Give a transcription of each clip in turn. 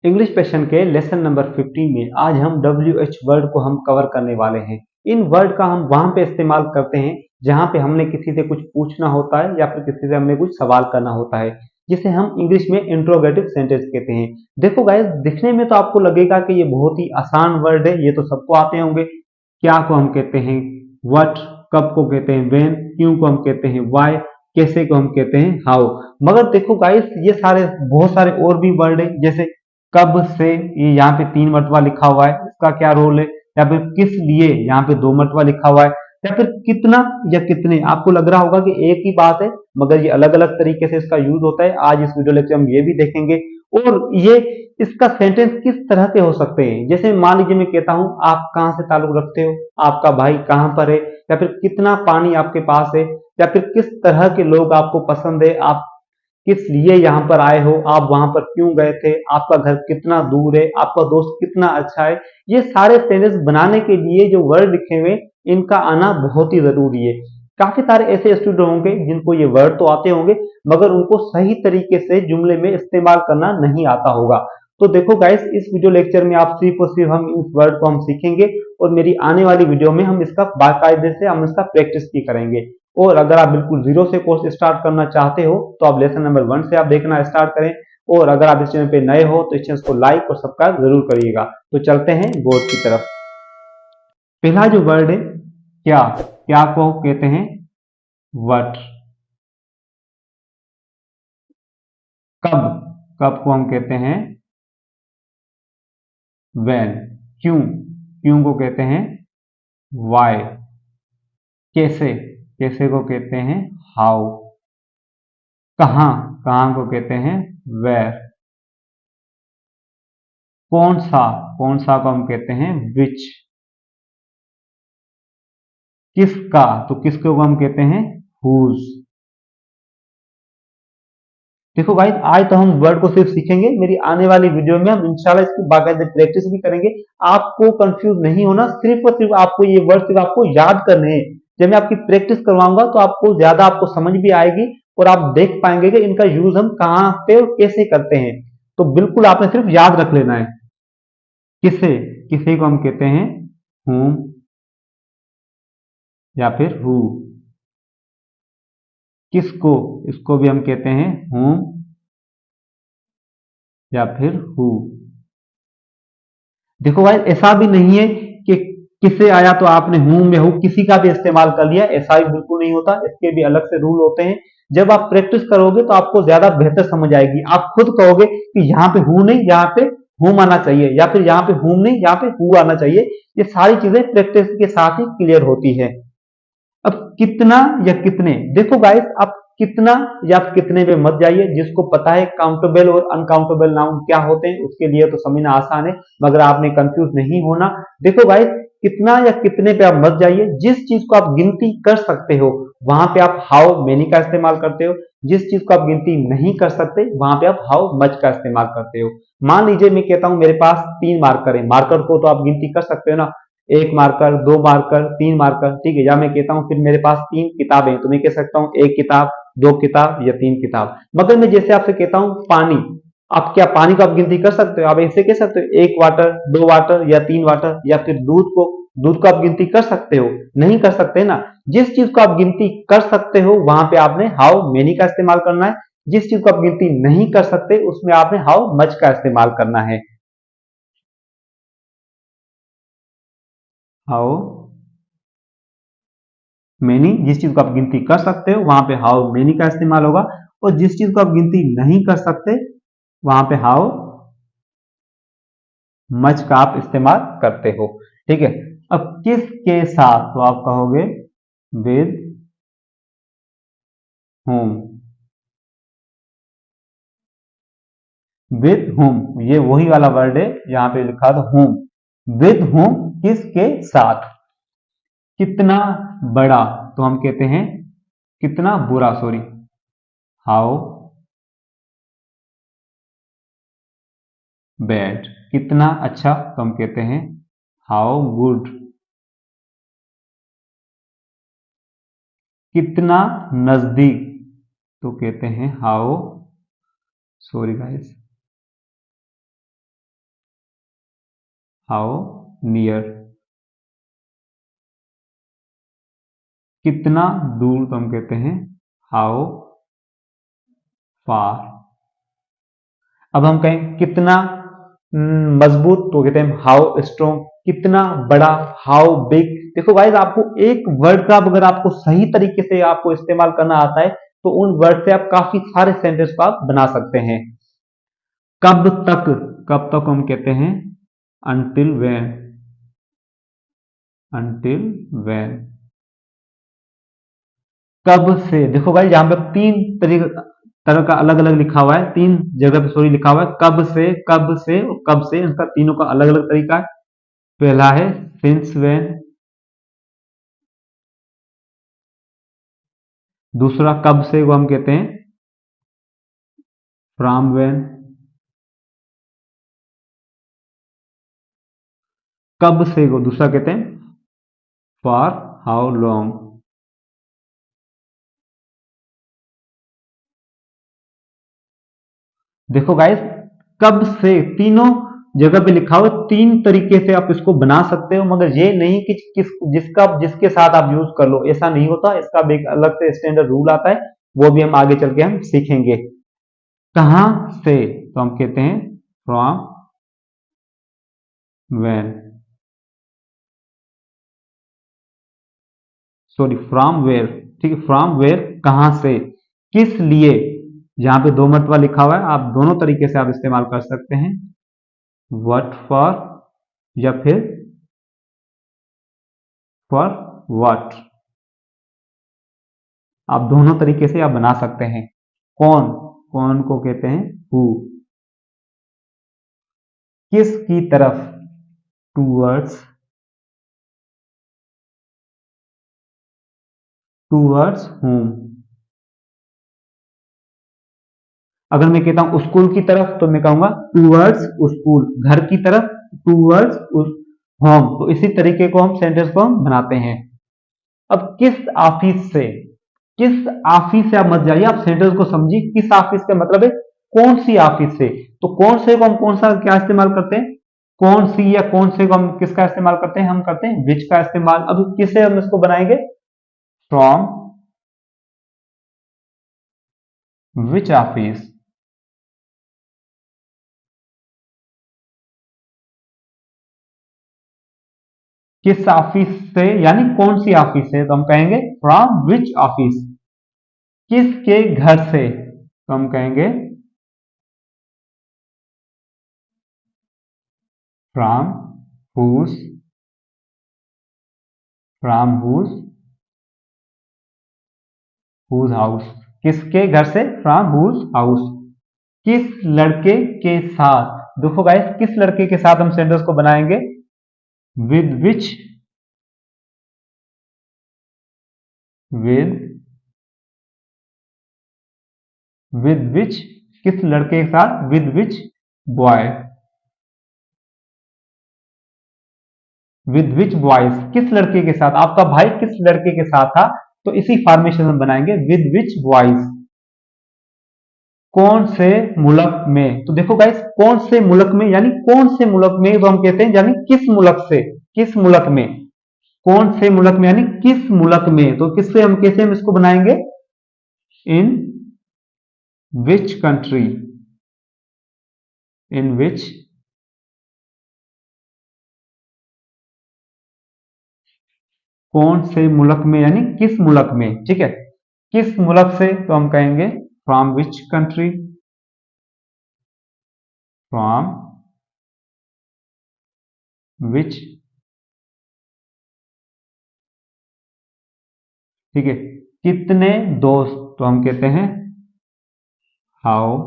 English session के lesson number 15 में आज हम WH वर्ड को हम कवर करने वाले हैं। इन वर्ड का हम वहां पे इस्तेमाल करते हैं जहां पे हमने किसी से कुछ पूछना होता है या फिर किसी से हमने कुछ सवाल करना होता है, जिसे हम इंग्लिश में इंट्रोगेटिव सेंटेंस कहते हैं। देखो गाइस, दिखने में तो आपको लगेगा कि ये बहुत ही आसान वर्ड है, ये तो सबको आते होंगे। क्या को हम कहते हैं व्हाट, कब को कहते हैं व्हेन, क्यों को हम कहते हैं व्हाई, कैसे को हम कहते हैं हाउ। मगर देखो गाइस, ये सारे बहुत सारे और भी वर्ड है, जैसे कब से, ये यहाँ पे 3 मरतबा लिखा हुआ है, इसका क्या रोल है। या फिर किस लिए, यहाँ पे 2 मरतबा लिखा हुआ है। या फिर कितना या कितने, आपको लग रहा होगा कि एक ही बात है, मगर ये अलग अलग तरीके से इसका यूज होता है। आज इस वीडियो लेक्चर में हम ये भी देखेंगे। और ये इसका सेंटेंस किस तरह के हो सकते हैं, जैसे मान लीजिए मैं कहता हूँ आप कहाँ से ताल्लुक रखते हो, आपका भाई कहाँ पर है, या फिर कितना पानी आपके पास है, या फिर किस तरह के लोग आपको पसंद है, आप किस लिए यहाँ पर आए हो, आप वहां पर क्यों गए थे, आपका घर कितना दूर है, आपका दोस्त कितना अच्छा है। ये सारे सेंटेंस बनाने के लिए जो वर्ड लिखे हुए, इनका आना बहुत ही जरूरी है। काफी सारे ऐसे स्टूडेंट होंगे जिनको ये वर्ड तो आते होंगे, मगर उनको सही तरीके से जुमले में इस्तेमाल करना नहीं आता होगा। तो देखो गाइस, इस वीडियो लेक्चर में आप सिर्फ और सिर्फ हम इस वर्ड को हम सीखेंगे, और मेरी आने वाली वीडियो में हम इसका बाकायदे से हम इसका प्रैक्टिस भी करेंगे। और अगर आप बिल्कुल जीरो से कोर्स स्टार्ट करना चाहते हो तो आप लेसन नंबर 1 से आप देखना स्टार्ट करें। और अगर आप इस चैनल पे नए हो तो इस चैनल को लाइक और सब्सक्राइब जरूर करिएगा। तो चलते हैं बोर्ड की तरफ। पहला जो वर्ड है क्या, क्या को कहते हैं व्हाट। कब, कब को हम कहते हैं व्हेन। क्यों, क्यों को कहते हैं व्हाई। कैसे, कैसे को कहते हैं हाउ। कहाँ, कहाँ को कहते हैं वेयर। कौन सा, कौन सा को हम कहते हैं विच। किसका, तो किसको हम कहते हैं हुज। देखो गाइस, आज तो हम वर्ड को सिर्फ सीखेंगे, मेरी आने वाली वीडियो में हम इंशाल्लाह इसकी बाकायदे प्रैक्टिस भी करेंगे। आपको कंफ्यूज नहीं होना, सिर्फ और सिर्फ आपको ये वर्ड सिर्फ आपको याद करने हैं। जब मैं आपकी प्रैक्टिस करवाऊंगा तो आपको ज्यादा आपको समझ भी आएगी, और आप देख पाएंगे कि इनका यूज हम कहाँ पे और कैसे करते हैं। तो बिल्कुल आपने सिर्फ याद रख लेना है। किसे, किसे को हम कहते हैं whom या फिर who। किसको, इसको भी हम कहते हैं whom या फिर who। देखो भाई, ऐसा भी नहीं है कि किसे आया तो आपने whom या who किसी का भी इस्तेमाल कर लिया, ऐसा भी बिल्कुल नहीं होता। इसके भी अलग से रूल होते हैं। जब आप प्रैक्टिस करोगे तो आपको ज्यादा बेहतर समझ आएगी। आप खुद कहोगे कि यहाँ पे who नहीं, यहाँ पे whom आना चाहिए, या फिर यहाँ पे whom नहीं, यहाँ पे who आना चाहिए। ये सारी चीजें प्रैक्टिस के साथ ही क्लियर होती है। अब कितना या कितने, देखो गाइस, आप कितना या कितने पे मत जाइए। जिसको पता है काउंटेबल और अनकाउंटेबल नाउन क्या होते हैं, उसके लिए तो समझना आसान है, मगर आपने कंफ्यूज नहीं होना। देखो गाइस, कितना या कितने पे आप मत जाइए। जिस चीज को आप गिनती कर सकते हो वहां पे आप हाउ मेनी का इस्तेमाल करते हो। जिस चीज को आप गिनती नहीं कर सकते वहां पे आप हाउ मच का इस्तेमाल करते हो। मान लीजिए मैं कहता हूं मेरे पास 3 मार्कर है, मार्कर को तो आप गिनती कर सकते हो ना, 1 मार्कर, 2 मार्कर, 3 मार्कर, ठीक है। या मैं कहता हूँ फिर मेरे पास 3 किताबें, तो मैं कह सकता हूँ 1 किताब, 2 किताब या 3 किताब। मगर मैं जैसे आपसे कहता हूँ पानी, आप क्या पानी को आप गिनती कर सकते हो, आप ऐसे कह सकते हो 1 वाटर, 2 वाटर या 3 वाटर। या फिर दूध को, दूध को आप गिनती कर सकते हो, नहीं कर सकते ना। जिस चीज को आप गिनती कर सकते हो वहां पे आपने हाउ मेनी का इस्तेमाल करना है। जिस चीज को आप गिनती नहीं कर सकते उसमें आपने हाउ मच का इस्तेमाल करना है। हाउ मेनी, जिस चीज को आप गिनती कर सकते हो वहां पे हाउ मेनी का इस्तेमाल होगा। और जिस चीज को आप गिनती नहीं कर सकते वहां पे हाउ मच का आप इस्तेमाल करते हो, ठीक है। अब किस के साथ, तो आप कहोगे विद होम। विद होम, ये वही वाला वर्ड है, यहाँ पे लिखा था होम। विद होम, किसके साथ। कितना बड़ा, तो हम कहते हैं कितना बुरा, सॉरी, हाउ बैड। कितना अच्छा, तो हम कहते हैं हाउ गुड। कितना नजदीक, तो कहते हैं how, sorry guys, how near, कितना दूर तो हम कहते हैं हाउ फार। अब हम कहें कितना मजबूत तो कहते हैं हाउ स्ट्रोंग, कितना बड़ा हाउ बिग। देखो गाइस, आपको एक वर्ड का अगर आपको सही तरीके से आपको इस्तेमाल करना आता है तो उन वर्ड से आप काफी सारे सेंटेंस को आप बना सकते हैं। कब तक, कब तक हम कहते हैं until when, until when। कब से, देखो भाई यहाँ पे तीन तरीके तरह का अलग अलग लिखा हुआ है, तीन जगह पे सॉरी लिखा हुआ है, कब से, कब से और कब से, इनका तीनों का अलग अलग तरीका है। पहला है सिंस व्हेन, दूसरा कब से वो हम कहते हैं फ्रॉम व्हेन, कब से को दूसरा कहते हैं फॉर हाउ लॉन्ग। देखो गाइस, कब से तीनों जगह पे लिखा हुआ है, तीन तरीके से आप इसको बना सकते हो, मगर ये नहीं कि जिसके साथ आप यूज कर लो, ऐसा नहीं होता। इसका भी एक अलग से स्टैंडर्ड रूल आता है, वो भी हम आगे चल के हम सीखेंगे। कहां से तो हम कहते हैं from when, sorry from where, ठीक है, फ्रॉम वेयर कहां से, किस लिए, जहां पे दो मरतबा लिखा हुआ है आप दोनों तरीके से आप इस्तेमाल कर सकते हैं, व्हाट फॉर या फिर फॉर व्हाट, आप दोनों तरीके से आप बना सकते हैं। कौन, कौन को कहते हैं हु, किस की तरफ टूवर्ड्स, टूवर्ड्स whom। अगर मैं कहता हूं स्कूल की तरफ तो मैं कहूंगा टूवर्ड्स स्कूल, घर की तरफ टूवर्ड्स होम। तो इसी तरीके को हम सेंटेंस को हम बनाते हैं। अब किस ऑफिस से, किस ऑफिस से आप मत जाइए, आप सेंटेंस को समझिए। किस ऑफिस का मतलब है कौन सी ऑफिस से, तो कौन से को हम कौन सा क्या इस्तेमाल करते हैं, कौन सी या कौन से को हम किसका इस्तेमाल करते हैं, हम करते हैं विच का इस्तेमाल। अब किससे हम इसको बनाएंगे, फ्रॉम विच ऑफिस, किस ऑफिस से यानी कौन सी ऑफिस से, तो हम कहेंगे फ्रॉम विच ऑफिस। किसके घर से तो हम कहेंगे from whose, from whose, whose house. किसके घर से, फ्रॉम हुज हाउस। किस लड़के के साथ, देखो गाइस किस लड़के के साथ हम सेंटेंस को बनाएंगे, with which, with with which, किस लड़के के साथ, with which boy, with which boys, किस लड़के के साथ, आपका भाई किस लड़के के साथ था, तो इसी फॉर्मेशन में बनाएंगे विद विच बॉयज। कौन से मुल्क में, तो देखो गाइस कौन से मुल्क में यानी कौन से मुल्क में, तो हम कहते हैं यानी किस मुल्क से, किस मुल्क में, कौन से मुल्क में यानी किस मुल्क में, तो किससे हम कैसे हम इसको बनाएंगे, इन विच कंट्री, इन विच, कौन से मुल्क में यानी किस मुल्क में, ठीक है। किस मुल्क से तो हम कहेंगे from which country, from which, ठीक है। कितने दोस्त तो हम कहते हैं हाउ।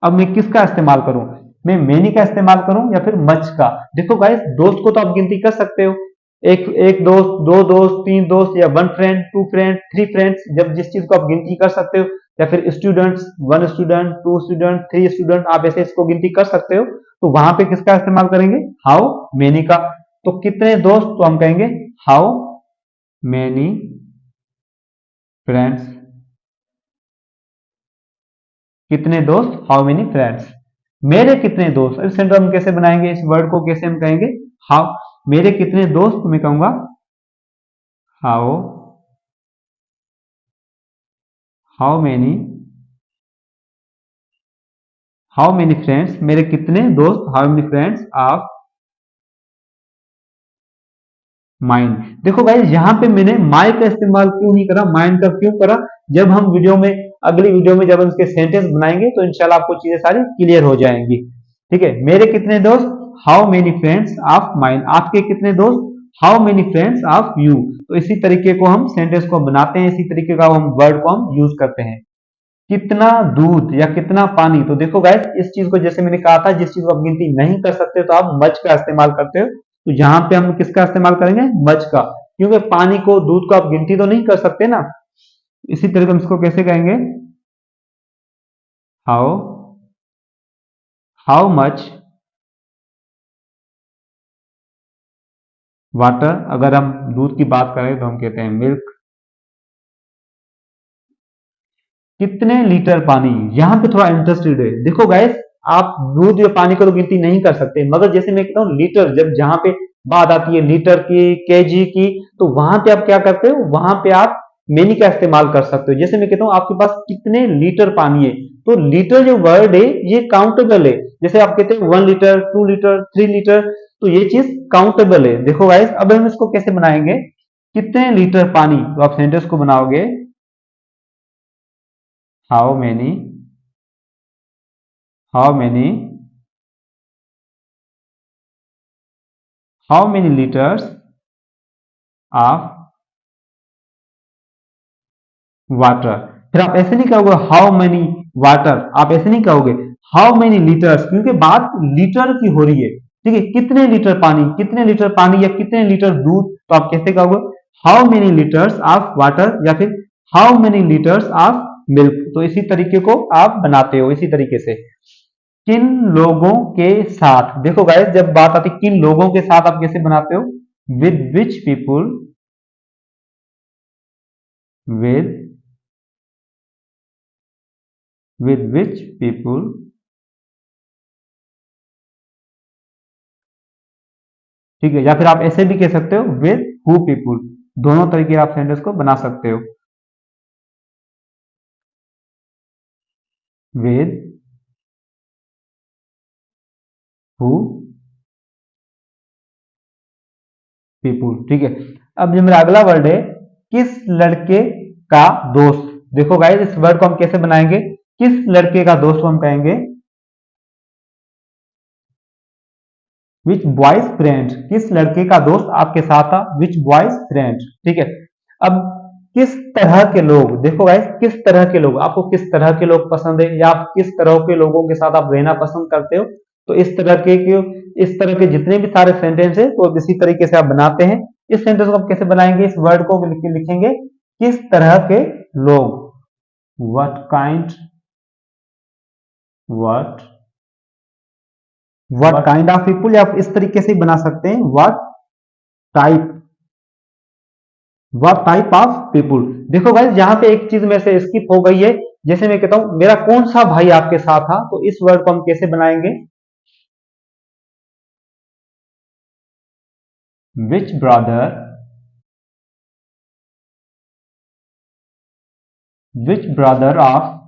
अब मैं किसका इस्तेमाल करूं, मैं मेनी का इस्तेमाल करूं या फिर मच का। देखो गाइस दोस्त को तो आप गिनती कर सकते हो, एक एक दोस्त, दो दोस्त, तीन दोस्त, या one friend, two friend, three friends, जब जिस चीज को आप गिनती कर सकते हो, या फिर students, one student, two student, three student, आप ऐसे इसको गिनती कर सकते हो। तो वहां पे किसका इस्तेमाल करेंगे, हाउ मेनी का। तो कितने दोस्त तो हम कहेंगे हाउ मेनी फ्रेंड्स, कितने दोस्त, हाउ मेनी फ्रेंड्स। मेरे कितने दोस्त, इस सेंटेंस हम कैसे बनाएंगे, इस वर्ड को कैसे हम कहेंगे, हाउ। मेरे कितने दोस्त, मैं कहूंगा how, how many, how many friends, मेरे कितने दोस्त, how many friends of mind. देखो गाइस यहाँ पे मैंने माई का इस्तेमाल क्यों नहीं करा, माइंड का क्यों करा, जब हम वीडियो में, अगली वीडियो में जब हम इसके सेंटेंस बनाएंगे तो इंशाल्लाह आपको चीजें सारी क्लियर हो जाएंगी। ठीक है, मेरे कितने दोस्त, how many friends of mind, आपके कितने दोस्त, how many friends of you. तो इसी तरीके को हम सेंटेंस को बनाते हैं, इसी तरीके का हम वर्ड को हम यूज करते हैं। कितना दूध या कितना पानी, तो देखो गाइस इस चीज को जैसे मैंने कहा था, जिस चीज को आप गिनती नहीं कर सकते तो आप मच का इस्तेमाल करते हो, तो यहाँ पे हम किसका इस्तेमाल करेंगे, मच का, क्योंकि पानी को, दूध को आप गिनती तो नहीं कर सकते ना। इसी तरह हम इसको कैसे कहेंगे, हाउ, हाउ मच वाटर, अगर हम दूध की बात करें तो हम कहते हैं मिल्क। कितने लीटर पानी, यहाँ पे थोड़ा इंटरेस्टेड है। देखो गाइस आप दूध या पानी को तो गिनती नहीं कर सकते, मगर जैसे मैं कहता हूँ लीटर, जब जहां पे बात आती है लीटर की, केजी की, तो वहां पे आप क्या करते हो, वहां पे आप मेनी का इस्तेमाल कर सकते हो। जैसे मैं कहता हूँ आपके पास कितने लीटर पानी है, तो लीटर जो वर्ड है ये काउंटेबल है। जैसे आप कहते हैं 1 लीटर, 2 लीटर, 3 लीटर, तो ये चीज काउंटेबल है। देखो गाइस अब हम इसको कैसे बनाएंगे, कितने लीटर पानी, तो आप सेंटेंस को बनाओगे how many, how many, how many litres of water. फिर आप ऐसे नहीं कहोगे हाउ मेनी वाटर, आप ऐसे नहीं कहोगे हाउ मेनी लीटर्स, क्योंकि बात लीटर की हो रही है। ठीक है, कितने लीटर पानी, कितने लीटर पानी या कितने लीटर दूध, तो आप कैसे कहोगे how many litres of water, या फिर how many litres of milk. तो इसी तरीके को आप बनाते हो, इसी तरीके से। किन लोगों के साथ, देखो गाइस जब बात आती है किन लोगों के साथ, आप कैसे बनाते हो, with which people, with, with which people, ठीक है, या फिर आप ऐसे भी कह सकते हो विद हु पीपुल। दोनों तरीके आप सेंटेंस को बना सकते हो, विद हु पीपुल। ठीक है, अब जो मेरा अगला वर्ड है, किस लड़के का दोस्त। देखो गाइस इस वर्ड को हम कैसे बनाएंगे, किस लड़के का दोस्त को हम कहेंगे विच बॉयज फ्रेंड, किस लड़के का दोस्त आपके साथ था, विच बॉयज फ्रेंड। ठीक है, अब किस तरह के लोग, देखो गाइस किस तरह के लोग, आपको किस तरह के लोग पसंद है, या आप किस तरह के लोगों के साथ आप रहना पसंद करते हो। तो इस तरह के जितने भी सारे सेंटेंस है तो इसी तरीके से आप बनाते हैं। इस सेंटेंस को आप कैसे बनाएंगे, इस वर्ड को लिखेंगे किस तरह के लोग, what kind, what, what kind of people, या आप इस तरीके से बना सकते हैं what type, what type of people. देखो गाइस यहाँ पे एक चीज में से स्किप हो गई है, जैसे मैं कहता हूं मेरा कौन सा भाई आपके साथ था, तो इस वर्ड को हम कैसे बनाएंगे, which brother, which brother of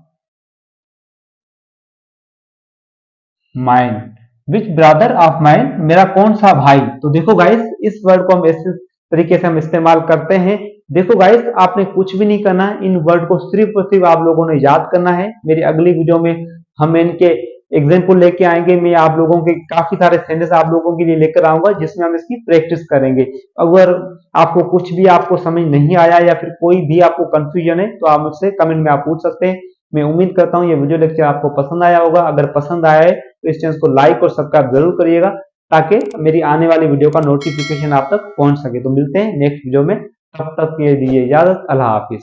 mind, which brother of mind, मेरा कौन सा भाई। तो देखो गाइस इस वर्ड को हम इस तरीके से हम इस्तेमाल करते हैं। देखो गाइस आपने कुछ भी नहीं करना है, इन वर्ड को सिर्फ और सिर्फ आप लोगों ने याद करना है। मेरी अगली वीडियो में हम इनके एग्जाम्पल लेके आएंगे, मैं आप लोगों के काफी सारे सेंटेंस आप लोगों के लिए लेकर आऊंगा जिसमें हम इसकी प्रैक्टिस करेंगे। अगर आपको कुछ भी आपको समझ नहीं आया या फिर कोई भी आपको कंफ्यूजन है तो आप मुझसे कमेंट में आप पूछ सकते हैं। मैं उम्मीद करता हूँ ये वीडियो लेक्चर आपको पसंद आया होगा। अगर पसंद आया है तो इस चैनल को लाइक और सब्सक्राइब जरूर करिएगा, ताकि मेरी आने वाली वीडियो का नोटिफिकेशन आप तक पहुंच सके। तो मिलते हैं नेक्स्ट वीडियो में, तब तक के लिए इजाजत, अल्लाह हाफिज।